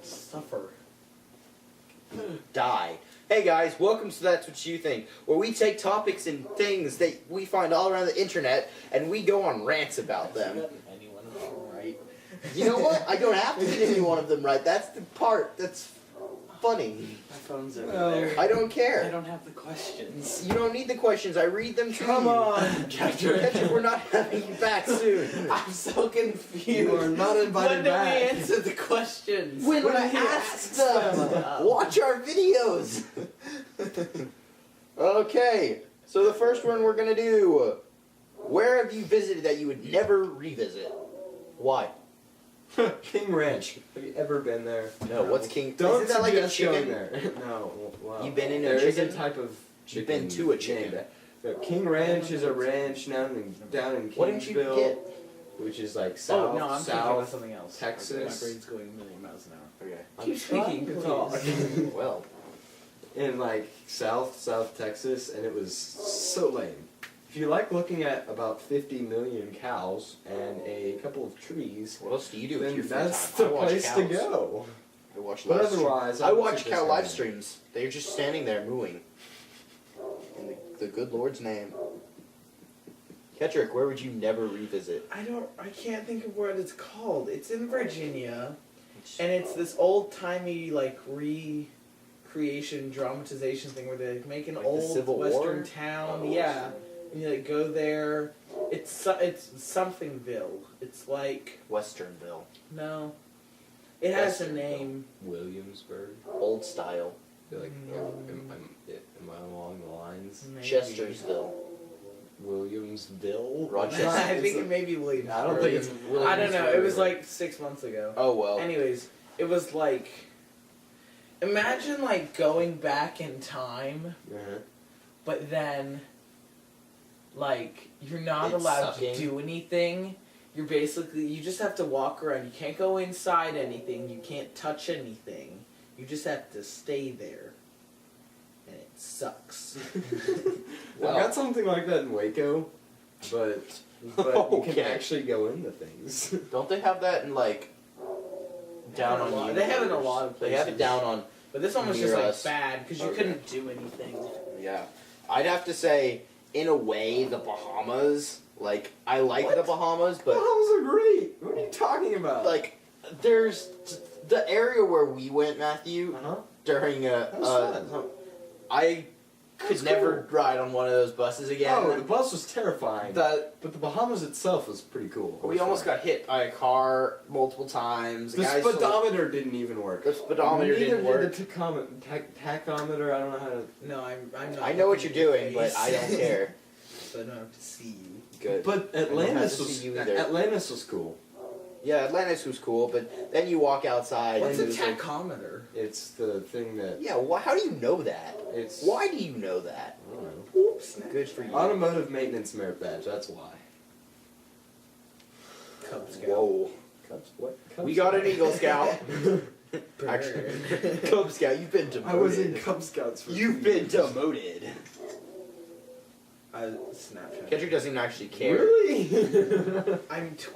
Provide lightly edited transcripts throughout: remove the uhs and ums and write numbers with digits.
suffer. Die. Hey guys, welcome to That's What You Think, where we take topics and things that we find all around the internet and we go on rants about them. Any one of them right? You know what? I don't have to get any one of them right. That's the part that's funny. My phone's over there. I don't care. I don't have the questions. You don't need the questions. I read them to you. Come on, Ketrick, we're not having you back soon. I'm so confused. You are not invited back. When did we answer the questions? When I he asked asks them, watch our videos. Okay, so the first one we're gonna do. Where have you visited that you would never revisit? Why? King Ranch. Have you ever been there? No, what's King? Don't Isn't that like a suggest going chicken? there. No. Well, You've been in a there is chicken? a type of You've chicken. been to a chicken. named that. King Ranch is a ranch down in What didn't you Kingsville, get? which is like Oh south, no, I'm thinking about south something else. Texas. My brain's going a million miles an hour. Okay. I'm Keep speaking, trying to please. talk. Well, in like south Texas, and it was so lame. If you like looking at about 50 million cows and a couple of trees, what else do you do with then your free that's time? the I watch place to cows. go. I watch But live streams. otherwise, I would watch suggest cow going live there. streams. They're just standing there mooing. In the good Lord's name. Ketrick, where would you never revisit? I can't think of what it's called. It's in Virginia, and it's this old-timey, like, recreation, dramatization thing where they make an Like the old Civil western War? town. Oh, Yeah. And you, like, go there. It's somethingville. It's like, Westernville. no. It has a Westernville. name. Williamsburg. Old style. You're like, Mm. am I along the lines? Maybe. Chestersville. Williamsville? Rochester. I think it may be Williams. I don't think it's I don't know. It was Williamsburg. like 6 months ago. Oh well. Anyways, it was like, imagine like going back in time, Uh-huh. but then, like, you're not It's allowed sucking. to do anything. You're basically, you just have to walk around. You can't go inside anything. You can't touch anything. You just have to stay there. And it sucks. I've got something like that in Waco, but you can Okay. actually go into things. Don't they have that in like down on you? They have it in a lot of They places. have it down on. But this one was near just like us. bad because you Okay. couldn't do anything. Yeah. I'd have to say, in a way, the Bahamas. Like, I like What? the Bahamas, but Bahamas are great. What are you talking about? like, there's the area where we went, Matthew, uh-huh. during That was fun. I could That's never cool. ride on one of those buses again. Oh, the bus was terrifying. The- But the Bahamas itself was pretty cool. we almost got hit by a car multiple times. The guy sold- speedometer didn't even work. The speedometer Neither didn't work. did the tachometer. I don't know how to. No, I'm not. I know what looking you're at your doing, but face. I don't care. So I don't have to see you. Good. But I don't have Atlantis to was see you either. Atlantis was cool. Yeah, Atlantis was cool, but then you walk outside What's a and it was like, tachometer? It's the thing that yeah, how do you know that? it's. Why do you know that? I don't know. Oops. Good for you. Automotive maintenance merit badge. That's why. Cub Scout. Whoa. Cubs. What? We got an Eagle Scout. Actually, Cub Scout, you've been demoted. I was in Cub Scouts for. You've 2 been years. demoted. Snapchat. Kendrick doesn't even actually care. Really?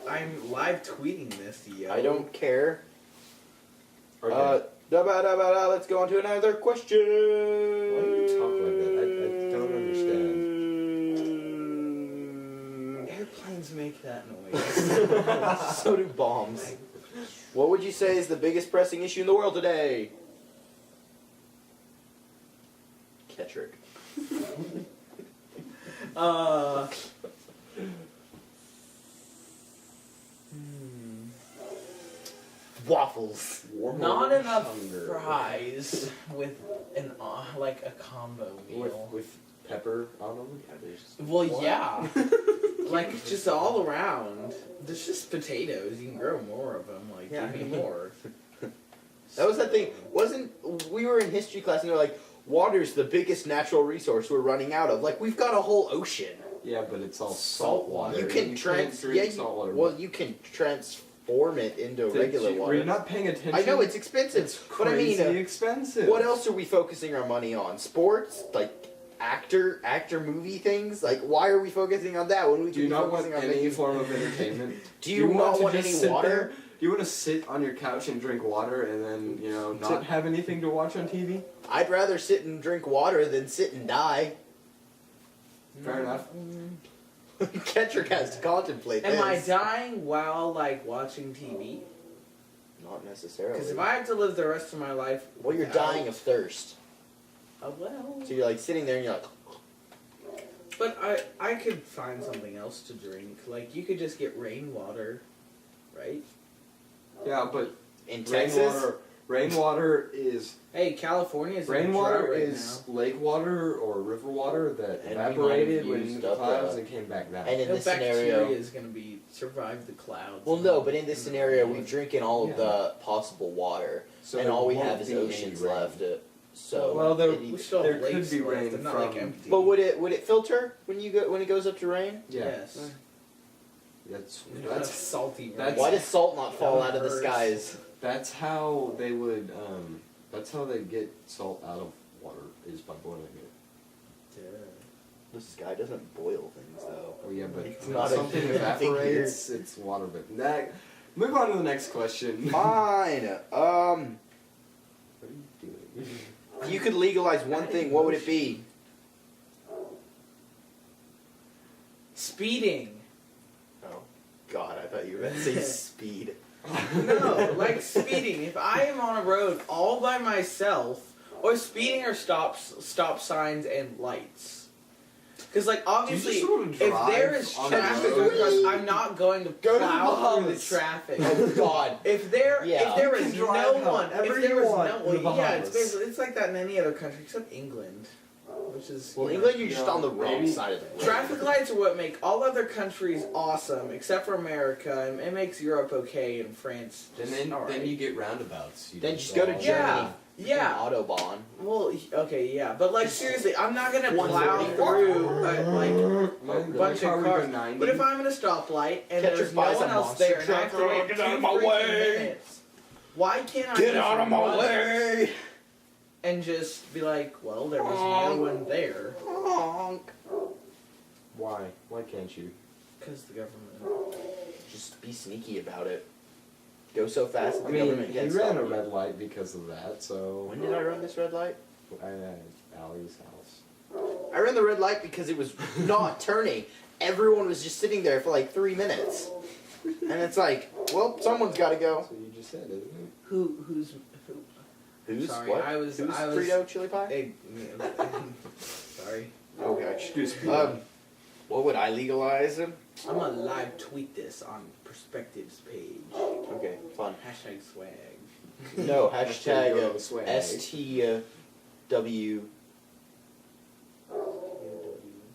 I'm live tweeting this, yo. I don't care. Okay. Let's go on to another question. Why do you talk like that? I don't understand. Airplanes make that noise. So do bombs. What would you say is the biggest pressing issue in the world today? Ketrick. Waffles. Not enough Hunger. fries with an like a combo meal. With pepper on them. Well, yeah. Like, just all around. There's just potatoes. You can grow more of them. Like, Yeah. give me more. That was that thing. We were in history class and they're like, water's the biggest natural resource we're running out of. Like, we've got a whole ocean. Yeah, but it's all salt water. You can can't drink salt water. Well, you can transform it into regular Were water. you not paying attention? I know it's expensive, It's but I mean, crazy expensive. what else are we focusing our money on? Sports, like actor movie things. Like, why are we focusing on that when we Do you could be not want focusing on any making? form of entertainment? Do you not to want just any sit water? there you want to sit on your couch and drink water and then, you know, not have anything to watch on TV? I'd rather sit and drink water than sit and die. Fair enough. Ketrick has to contemplate this. Am I dying while like watching TV? Not necessarily. Because if I have to live the rest of my life, Well, you're without- dying of thirst. well. So you're like sitting there and you're like, But I could find something else to drink. Like you could just get rainwater, right? Yeah, but in Texas? rainwater is Hey, California's in a rainwater drought right is lake water or river water that And we might have evaporated when used the up clouds the- and came back down. And in now. this No bacteria scenario, is gonna be survive the clouds. well, no, but in this scenario, we're we drinking all of Yeah. the possible water, So and there all we won't have is be any oceans rain. left. So, Well, there- it- We still There have could lakes be left. rain They're not from- like empty. but would it filter when it goes up to rain? Yeah. Yes. That's That's salty. Right? that's- Why does salt not fall That out of the hurts. skies? that's how they would that's how they get salt out of water is by boiling it. The sky doesn't boil things, though. Oh yeah, but It's when not a something thing here. evaporates, it's water. But move on to the next question. Fine. What are you doing? If you could legalize one thing, what would it be? Speeding. Oh, God, I thought you were going to say speed. No, like speeding. If I am on a road all by myself, or speeding or stop signs and lights. Because like obviously, just sort of if drive there is on the traffic road? across, I'm not going to Go to the plow through the Bahamas. traffic. Oh, God. If there Yeah. is You can drive no one, however if there you is want no, in well, the yeah, it's Bahamas. basically it's like that in any other country except England, which is Well, you know, England, you're just on the wrong maybe- side of the road. Traffic lights are what make all other countries awesome, except for America, and it makes Europe okay and France. And Just then alright. you get roundabouts. You Then know, just go to all- Germany. Yeah. Autobahn. Well, okay, yeah, but like seriously, I'm not gonna plow 140. through like Mine- a bunch my car of would go cars. 90. But if I'm in a stoplight and Ketrick there's no buys a one else monster there and I have to truck. wait Get 2 out of my freaking way. minutes, why can't I Get just out of my run way! and just be like, well, there was no one there Honk. Why? Why can't you? because the government. Just be sneaky about it. Go so fast that I the government mean, can't he ran stop a you. red light because of that. So When did I run this red light? at Allie's house. I ran the red light because it was not turning. Everyone was just sitting there for like 3 minutes. And it's like, well, someone's got to go. So you just said, isn't it? Who's Who's Sorry, what? I was- Who's I was- Frito chili pie? Hey, sorry. Okay. Excuse me. What would I legalize? I'm gonna live tweet this on Perspectives page. Okay, fun. Hashtag swag. No, Hashtag hashtag go swag. STW.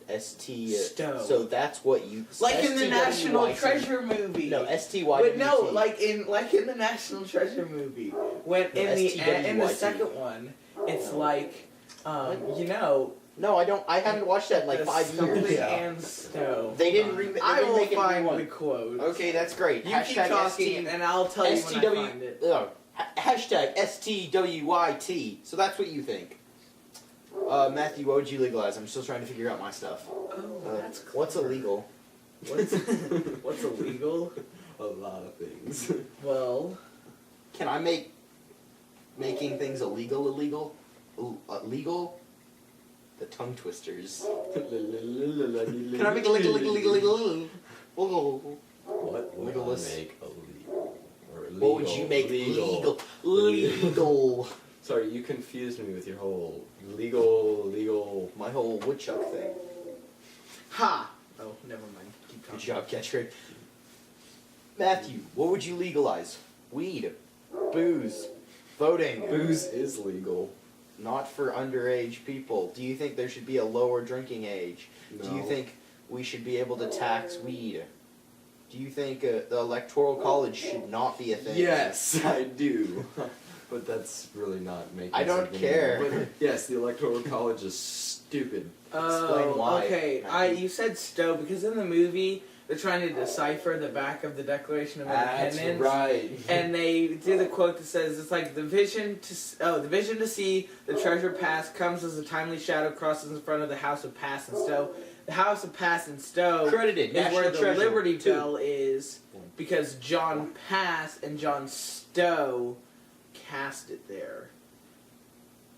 ST. Stowe. So that's what you. Like in the National STWYT. Treasure movie. No, STY. But no, like in the National Treasure movie, when No, in the STWYT. second one, it's No. like, you know, No, I don't. I haven't watched that in like 5 something years. and Stowe. They didn't remake. I will make a new find one. the quote. Okay, that's great. You keep talking, and I'll tell you when I find it. Hashtag STWYT. So that's what you think. Matthew, what would you legalize? I'm still trying to figure out my stuff. Oh, that's clever. What's illegal? What's illegal? A lot of things. Well, Can I make making things illegal? Legal? The tongue twisters. Can I make legal? What would Legalist. I make illegal? Or illegal? What would you make legal? Legal. Sorry, you confused me with your whole legal. My whole woodchuck thing. ha! Oh, never mind. Keep Good talking. job, Ketrick. Matthew, what would you legalize? Weed, booze, voting. Booze is legal. Not for underage people. Do you think there should be a lower drinking age? No. Do you think we should be able to tax weed? Do you think the electoral college should not be a thing? Yes, I do. But that's really not making I don't something care. new. But yes, the electoral college is stupid. Explain why, Okay, Matthew. you said Stowe because in the movie they're trying to decipher the back of the Declaration of That's Independence. right. And they do the quote that says, "It's like the vision to see the treasure pass comes as a timely shadow crosses in front of the house of Pass and Stowe. The house of Pass and Stowe Credited is National where the Treasure. Liberty 2. Bell is, because John Pass and John Stowe cast it there.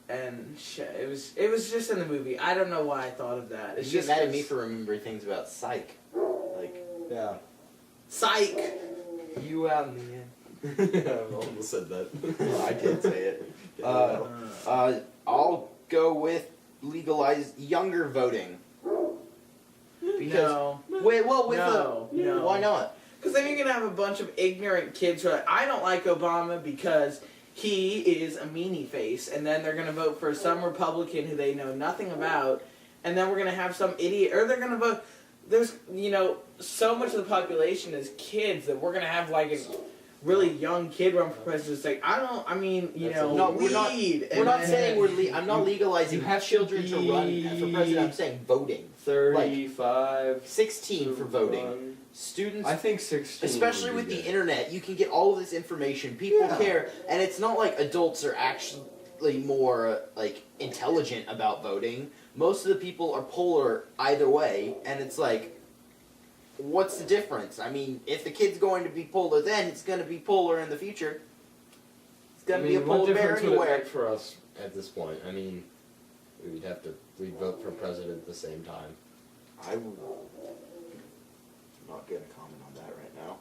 And it was just in the movie. I don't know why I thought of that. It's You just get mad at me for remembering things about Psych. Like, Yeah. Psych. you out in the end. Yeah, I almost said that. I did say it. I'll go with legalize younger voting. Because No. wait, well, with No. why not? Because then you're going to have a bunch of ignorant kids who are like, I don't like Obama because he is a meanie face. And then they're going to vote for some Republican who they know nothing about. And then we're going to have some idiot, or they're going to vote. There's, so much of the population is kids that we're going to have like a really young kid run for president. It's like, No, we're not. weed. We're not And saying then- I'm not legalizing you have to children to run for president. I'm be saying voting. 35. 16 for voting. Run. Students, I think 16. especially would with be the good. internet, you can get all of this information. People Yeah. care, and it's not like adults are actually more intelligent about voting. Most of the people are polar either way, and it's like, what's the difference? I mean, if the kid's going to be polar then, it's going to be polar in the future. It's going to be a what polar bear difference would it anywhere. make for us at this point? I mean, we'd vote for president at the same time. I'm not going to comment on that right now.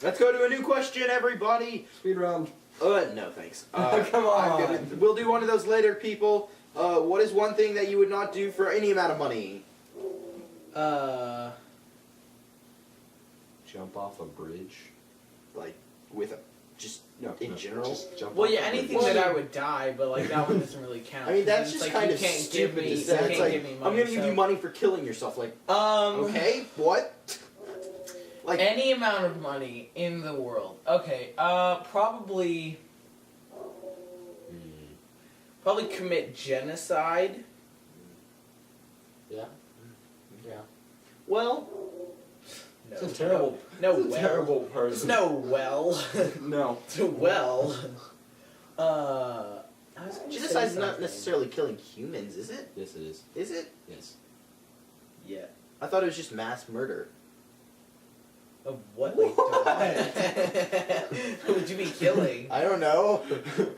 Let's go to a new question, everybody. Speed round. No, thanks. Come on. We'll do one of those later, people. What is one thing that you would not do for any amount of money? Jump off a bridge. Like, with just No, in general? Just jump Well, off yeah, a anything bridge. that I would die, but like that one doesn't really count. I mean, that's It's just like, kind you of can't stupid give me, to you say. can't It's like, give me I'm money, going to give so- you money for killing yourself. Like, Okay. what? Like, Any amount of money in the world. Okay. Probably commit genocide. Yeah. Yeah. well, No, It's a terrible. No, it's a well. terrible It's person. no well. No. It's a well. I was gonna say genocide's not something. necessarily killing humans, is it? Yes, it is. Is it? Yes. Yeah. I thought it was just mass murder. Of what? What? Who would you be killing? I don't know.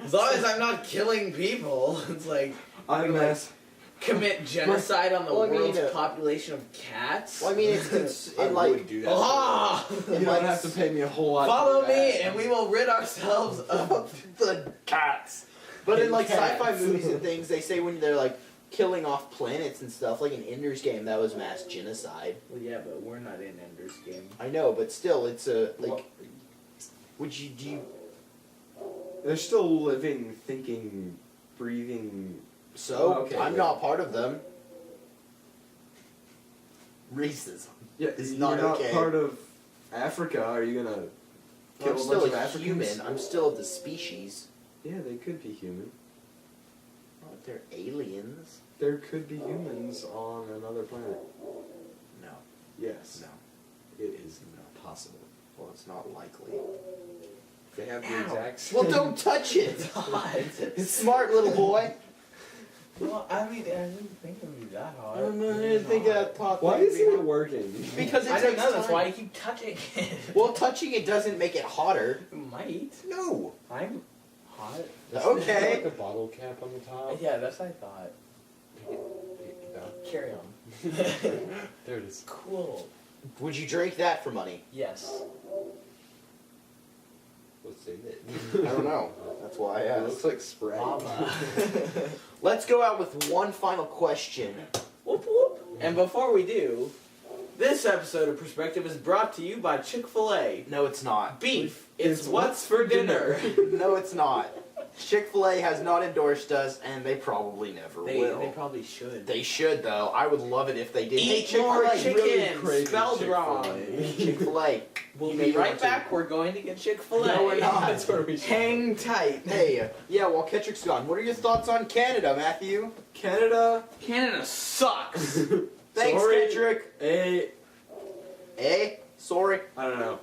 As long as I'm not killing people, it's like I'm mass. commit genocide on the Well, I mean, world's population of cats. Well, I mean, it's I in like. would do that. Ah! You don't have to pay me a whole lot. Follow to do me, that. and we will rid ourselves of the cats. But in like Cats. sci-fi movies and things, they say when they're like killing off planets and stuff, like in Ender's Game, that was mass genocide. Well, yeah, but we're not in Ender's Game. I know, but still, it's a like. Well, Would you do? You, they're still living, thinking, breathing. so Okay, I'm yeah. not part of them. Racism. Yeah, It's you're not okay. part of Africa. Are you gonna kill I'm a still bunch of a Africans? human. I'm still of the species. Yeah, they could be human. Oh, they're aliens. There could be humans on another planet. No, Yes. no. It is possible. Well, it's not likely. They have the Ow. exact same. Well, don't touch it. It's smart, little boy. Well, I mean, I didn't think it would be that hard. I didn't think I'd talk. Why like isn't we- it working? Because it I don't takes know. That's time. why you keep touching it. Well, touching it doesn't make it hotter. It might. No. I'm hot. Okay. Like a bottle cap on the top. Yeah, that's what I thought. Pick it down. Carry on. There it is. Cool. Would you drink that for money? Yes. Let's say I don't know. That's why I It asked. looks like Sprite. Lava. Let's go out with one final question. Whoop whoop. And before we do, this episode of Perspective is brought to you by Chick-fil-A. No, it's not. Beef. It's what's for dinner. No, it's not. Chick-fil-A has not endorsed us, and they probably never will. They probably should. They should, though. I would love it if they did. Hey, Eat more Chick-fil-A, chicken. really crave Spelled Chick-fil-A. wrong. Chick-fil-A. We'll You be may right want to- back. We're going to get Chick-fil-A. No, we're not. That's where we should. Hang tight. Hey, yeah, while Ketrick's gone, what are your thoughts on Canada, Matthew? Canada. Canada sucks. Thanks, Sorry. Ketrick. Hey. Sorry. I don't know.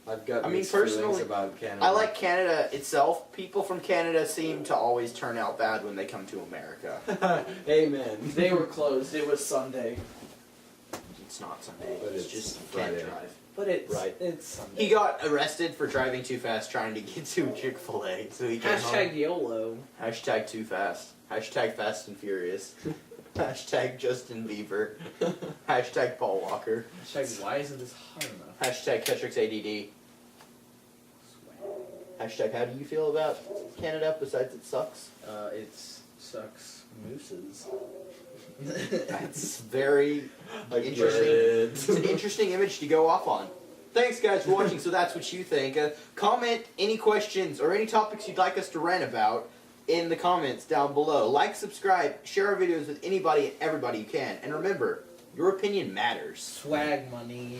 I've got. I mean, mixed feelings personally, about Canada. I like Canada itself. People from Canada seem to always turn out bad when they come to America. Amen. They were closed. It was Sunday. it's not Sunday. But It's it's just you can't Friday. drive. But it's Right. it's Sunday. He got arrested for driving too fast trying to get to Chick-fil-A, so he came Hashtag home. YOLO. Hashtag too fast. Hashtag Fast and Furious. Hashtag Justin Bieber. Hashtag Paul Walker. Hashtag why isn't this hard enough? Hashtag Ketrick's ADD. Hashtag how do you feel about Canada besides it sucks? It sucks mooses. That's very I get interesting. it. It's an interesting image to go off on. Thanks guys for watching, so that's what you think. Comment any questions or any topics you'd like us to rant about in the comments down below. Like, subscribe, share our videos with anybody and everybody you can. And remember, your opinion matters. Swag money.